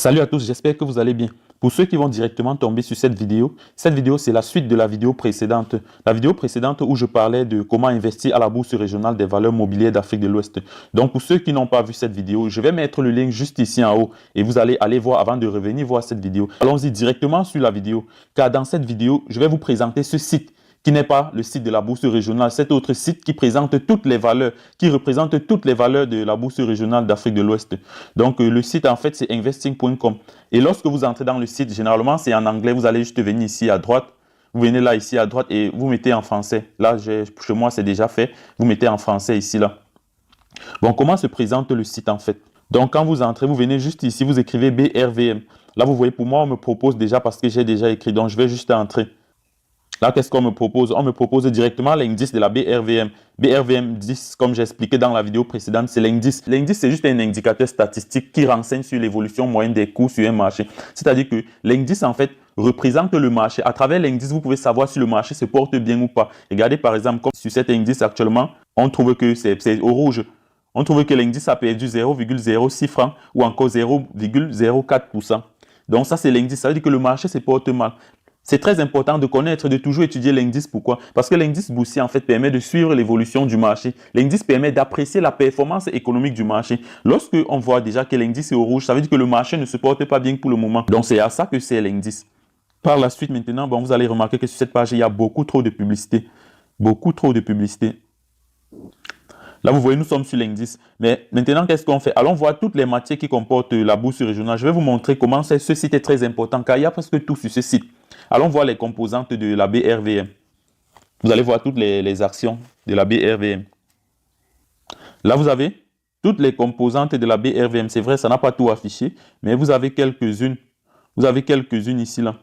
Salut à tous, j'espère que vous allez bien. Pour ceux qui vont directement tomber sur cette vidéo c'est la suite de la vidéo précédente. La vidéo précédente où je parlais de comment investir à la bourse régionale des valeurs mobilières d'Afrique de l'Ouest. Donc pour ceux qui n'ont pas vu cette vidéo, je vais mettre le lien juste ici en haut et vous allez aller voir avant de revenir voir cette vidéo. Allons-y directement sur la vidéo, car dans cette vidéo, je vais vous présenter ce site qui n'est pas le site de la bourse régionale, cet autre site qui présente toutes les valeurs, qui représente toutes les valeurs de la bourse régionale d'Afrique de l'Ouest. Donc le site en fait c'est investing.com. Et lorsque vous entrez dans le site, généralement c'est en anglais, vous allez juste venir ici à droite, vous venez là ici à droite et vous mettez en français. Là chez moi c'est déjà fait, vous mettez en français ici là. Bon, comment se présente le site en fait? Donc quand vous entrez, vous venez juste ici, vous écrivez BRVM. Là vous voyez, pour moi on me propose déjà parce que j'ai déjà écrit, donc je vais juste entrer. Là, qu'est-ce qu'on me propose? On me propose directement l'indice de la BRVM. BRVM 10, comme j'ai expliqué dans la vidéo précédente, c'est l'indice. L'indice, c'est juste un indicateur statistique qui renseigne sur l'évolution moyenne des cours sur un marché. C'est-à-dire que l'indice, en fait, représente le marché. À travers l'indice, vous pouvez savoir si le marché se porte bien ou pas. Regardez, par exemple, comme sur cet indice actuellement, on trouve que c'est au rouge. On trouve que l'indice a perdu 0,06 francs ou encore 0,04%. Donc ça, c'est l'indice. Ça veut dire que le marché se porte mal. C'est très important de connaître, de toujours étudier l'indice. Pourquoi? Parce que l'indice boursier, en fait, permet de suivre l'évolution du marché. L'indice permet d'apprécier la performance économique du marché. Lorsque on voit déjà que l'indice est au rouge, ça veut dire que le marché ne se porte pas bien pour le moment. Donc, c'est à ça que c'est l'indice. Par la suite, maintenant, bon, vous allez remarquer que sur cette page, il y a beaucoup trop de publicité. Beaucoup trop de publicité. Là, vous voyez, nous sommes sur l'indice. Mais maintenant, qu'est-ce qu'on fait? Allons voir toutes les matières qui comportent la bourse régionale. Je vais vous montrer comment ce site est très important, car il y a presque tout sur ce site. Allons voir les composantes de la BRVM. Vous allez voir toutes les actions de la BRVM. Là, vous avez toutes les composantes de la BRVM. C'est vrai, ça n'a pas tout affiché, mais vous avez quelques-unes. Vous avez quelques-unes ici, là.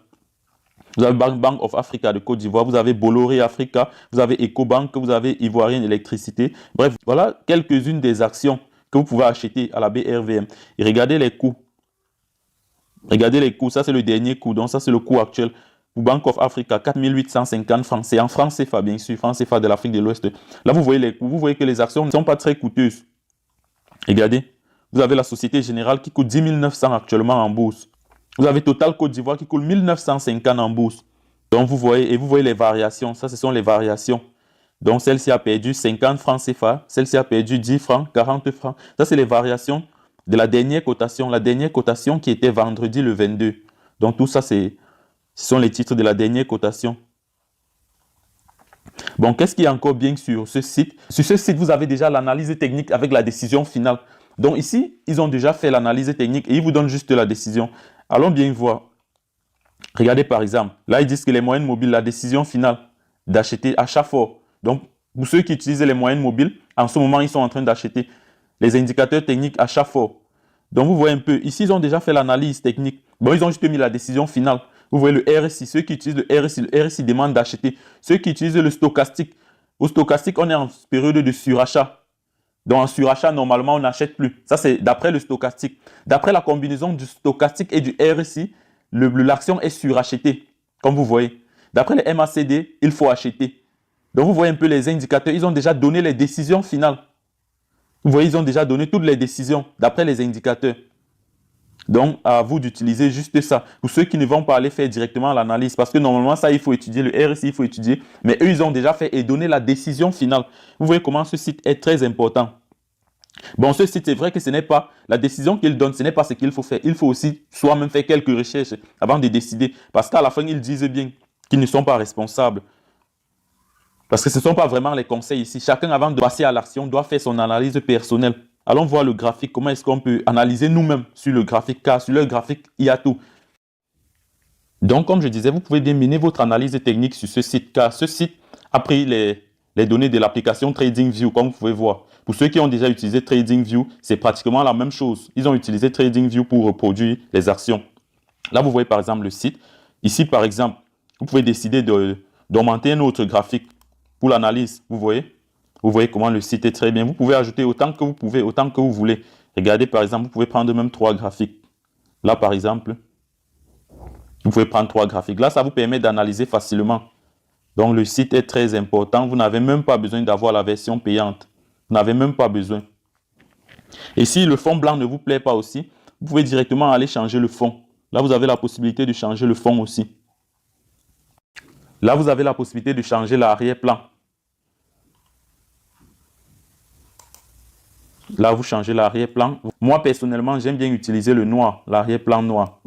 Vous avez Bank of Africa de Côte d'Ivoire, vous avez Bolloré Africa, vous avez Ecobank, vous avez Ivoirienne Électricité. Bref, voilà quelques-unes des actions que vous pouvez acheter à la BRVM. Et regardez les coûts. Regardez les coûts, ça c'est le dernier coût, donc ça c'est le coût actuel. Pour Bank of Africa, 4 850 francs. C'est en francs CFA, bien sûr, francs CFA de l'Afrique de l'Ouest. Là, vous voyez les coûts, vous voyez que les actions ne sont pas très coûteuses. Regardez, vous avez la Société Générale qui coûte 10 900 actuellement en bourse. Vous avez Total Côte d'Ivoire qui coûte 1950 en bourse. Donc, vous voyez les variations. Ça, ce sont les variations. Donc, celle-ci a perdu 50 francs CFA. Celle-ci a perdu 10 francs, 40 francs. Ça, c'est les variations de la dernière cotation. La dernière cotation qui était vendredi le 22. Donc, tout ça, ce sont les titres de la dernière cotation. Bon, qu'est-ce qui est encore bien sur ce site? Sur ce site, vous avez déjà l'analyse technique avec la décision finale. Donc, ici, ils ont déjà fait l'analyse technique et ils vous donnent juste la décision. Allons bien voir. Regardez par exemple, là ils disent que les moyennes mobiles, la décision finale d'acheter achat fort. Donc pour ceux qui utilisent les moyennes mobiles, en ce moment ils sont en train d'acheter les indicateurs techniques achat fort. Donc vous voyez un peu, ici ils ont déjà fait l'analyse technique. Bon, ils ont juste mis la décision finale. Vous voyez le RSI, ceux qui utilisent le RSI demandent d'acheter. Ceux qui utilisent le stochastique, au stochastique on est en période de surachat. Donc en surachat, normalement, on n'achète plus. Ça, c'est d'après le stochastique. D'après la combinaison du stochastique et du RSI, l'action est surachetée, comme vous voyez. D'après les MACD, il faut acheter. Donc vous voyez un peu les indicateurs. Ils ont déjà donné les décisions finales. Vous voyez, ils ont déjà donné toutes les décisions d'après les indicateurs. Donc, à vous d'utiliser juste ça. Pour ceux qui ne vont pas aller faire directement l'analyse, parce que normalement, ça, il faut étudier, le RSI, il faut étudier. Mais eux, ils ont déjà fait et donné la décision finale. Vous voyez comment ce site est très important. Bon, ce site, c'est vrai que ce n'est pas la décision qu'il donne, ce n'est pas ce qu'il faut faire. Il faut aussi soi-même faire quelques recherches avant de décider. Parce qu'à la fin, ils disent bien qu'ils ne sont pas responsables. Parce que ce ne sont pas vraiment les conseils ici. Chacun, avant de passer à l'action, doit faire son analyse personnelle. Allons voir le graphique. Comment est-ce qu'on peut analyser nous-mêmes sur le graphique? Car sur le graphique, il y a tout. Donc, comme je disais, vous pouvez bien mener votre analyse technique sur ce site. Car ce site a pris les données de l'application TradingView, comme vous pouvez voir. Pour ceux qui ont déjà utilisé TradingView, c'est pratiquement la même chose. Ils ont utilisé TradingView pour reproduire les actions. Là, vous voyez par exemple le site. Ici, par exemple, vous pouvez décider d'augmenter un autre graphique pour l'analyse. Vous voyez comment le site est très bien. Vous pouvez ajouter autant que vous pouvez, autant que vous voulez. Regardez, par exemple, vous pouvez prendre même 3 graphiques. Là, par exemple, vous pouvez prendre 3 graphiques. Là, ça vous permet d'analyser facilement. Donc, le site est très important. Vous n'avez même pas besoin d'avoir la version payante. Vous n'avez même pas besoin. Et si le fond blanc ne vous plaît pas aussi, vous pouvez directement aller changer le fond. Là, vous avez la possibilité de changer le fond aussi. Là, vous avez la possibilité de changer l'arrière-plan. Là, vous changez l'arrière-plan. Moi, personnellement, j'aime bien utiliser le noir, l'arrière-plan noir.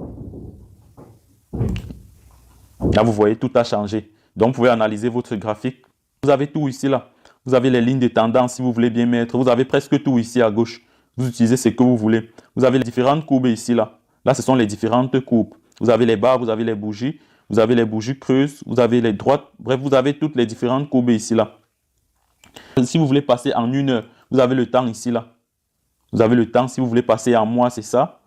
Là, vous voyez, tout a changé. Donc, vous pouvez analyser votre graphique. Vous avez tout ici, là. Vous avez les lignes de tendance, si vous voulez bien mettre. Vous avez presque tout ici à gauche. Vous utilisez ce que vous voulez. Vous avez les différentes courbes ici, là. Là, ce sont les différentes courbes. Vous avez les barres, vous avez les bougies. Vous avez les bougies creuses, vous avez les droites. Bref, vous avez toutes les différentes courbes ici, là. Si vous voulez passer en 1 heure, vous avez le temps ici, là. Vous avez le temps. Si vous voulez passer en mois, c'est ça.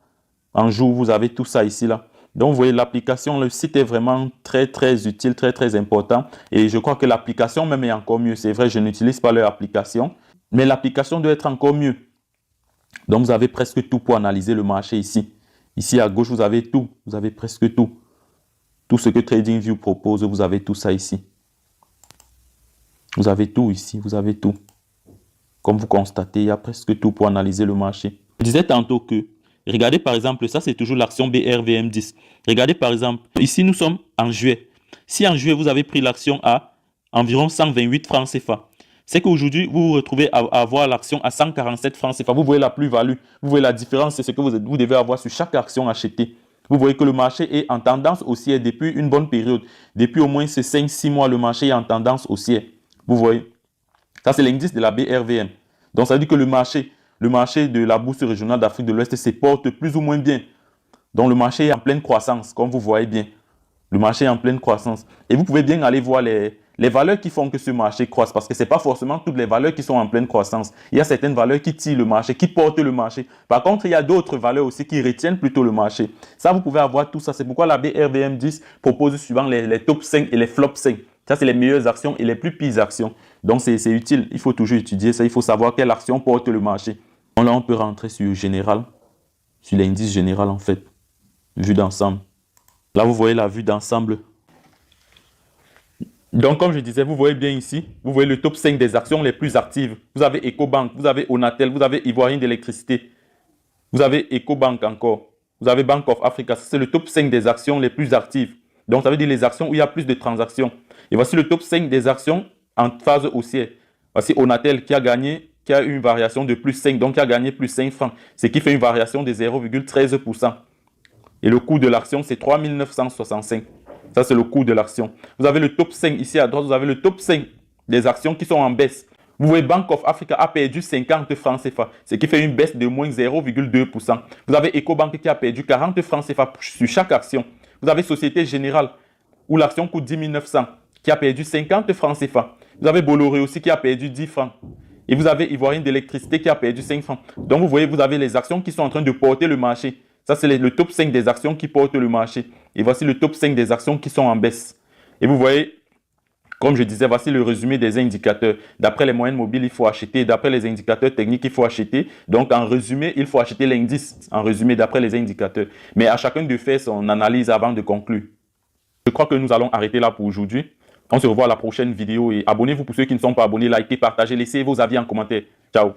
En jour, vous avez tout ça ici, là. Donc, vous voyez, l'application, le site est vraiment très, très utile, très, très important. Et je crois que l'application même est encore mieux. C'est vrai, je n'utilise pas leur application, mais l'application doit être encore mieux. Donc, vous avez presque tout pour analyser le marché ici. Ici, à gauche, vous avez tout. Vous avez presque tout. Tout ce que TradingView propose, vous avez tout ça ici. Vous avez tout ici, vous avez tout. Comme vous constatez, il y a presque tout pour analyser le marché. Je disais tantôt que, regardez par exemple, ça c'est toujours l'action BRVM10. Regardez par exemple, ici nous sommes en juillet. Si en juillet vous avez pris l'action à environ 128 francs CFA, c'est qu'aujourd'hui vous vous retrouvez à avoir l'action à 147 francs CFA. Vous voyez la plus-value, vous voyez la différence, c'est ce que vous devez avoir sur chaque action achetée. Vous voyez que le marché est en tendance haussière depuis une bonne période. Depuis au moins ces 5-6 mois, le marché est en tendance haussière. Vous voyez, ça c'est l'indice de la BRVM. Donc ça veut dire que le marché de la bourse régionale d'Afrique de l'Ouest se porte plus ou moins bien. Donc le marché est en pleine croissance, comme vous voyez bien. Le marché est en pleine croissance. Et vous pouvez bien aller voir les valeurs qui font que ce marché croisse, parce que ce n'est pas forcément toutes les valeurs qui sont en pleine croissance. Il y a certaines valeurs qui tirent le marché, qui portent le marché. Par contre, il y a d'autres valeurs aussi qui retiennent plutôt le marché. Ça, vous pouvez avoir tout ça. C'est pourquoi la BRVM10 propose souvent les top 5 et les flop 5. Ça, c'est les meilleures actions et les plus pires actions. Donc, c'est utile. Il faut toujours étudier ça. Il faut savoir quelle action porte le marché. Donc là, on peut rentrer sur général, sur l'indice général en fait, vue d'ensemble. Là, vous voyez la vue d'ensemble. Donc, comme je disais, vous voyez bien ici, vous voyez le top 5 des actions les plus actives. Vous avez Ecobank, vous avez Onatel, vous avez Ivoirien d'électricité. Vous avez Ecobank encore. Vous avez Bank of Africa. C'est le top 5 des actions les plus actives. Donc, ça veut dire les actions où il y a plus de transactions. Et voici le top 5 des actions en phase haussière. Voici Onatel qui a une variation de plus 5, donc qui a gagné plus 5 francs, ce qui fait une variation de 0,13%. Et le coût de l'action, c'est 3 965. Ça, c'est le coût de l'action. Vous avez le top 5 ici à droite, vous avez le top 5 des actions qui sont en baisse. Vous voyez, Bank of Africa a perdu 50 francs CFA, ce qui fait une baisse de moins 0,2%. Vous avez Ecobank qui a perdu 40 francs CFA sur chaque action. Vous avez Société Générale, où l'action coûte 10 900, qui a perdu 50 francs CFA. Vous avez Bolloré aussi qui a perdu 10 francs. Et vous avez Ivoirien d'électricité qui a perdu 5 francs. Donc, vous voyez, vous avez les actions qui sont en train de porter le marché. Ça, c'est le top 5 des actions qui portent le marché. Et voici le top 5 des actions qui sont en baisse. Et vous voyez, comme je disais, voici le résumé des indicateurs. D'après les moyennes mobiles, il faut acheter. D'après les indicateurs techniques, il faut acheter. Donc, en résumé, il faut acheter l'indice. En résumé, d'après les indicateurs. Mais à chacun de faire son analyse avant de conclure. Je crois que nous allons arrêter là pour aujourd'hui. On se revoit à la prochaine vidéo. Et abonnez-vous pour ceux qui ne sont pas abonnés. Likez, partagez, laissez vos avis en commentaire. Ciao.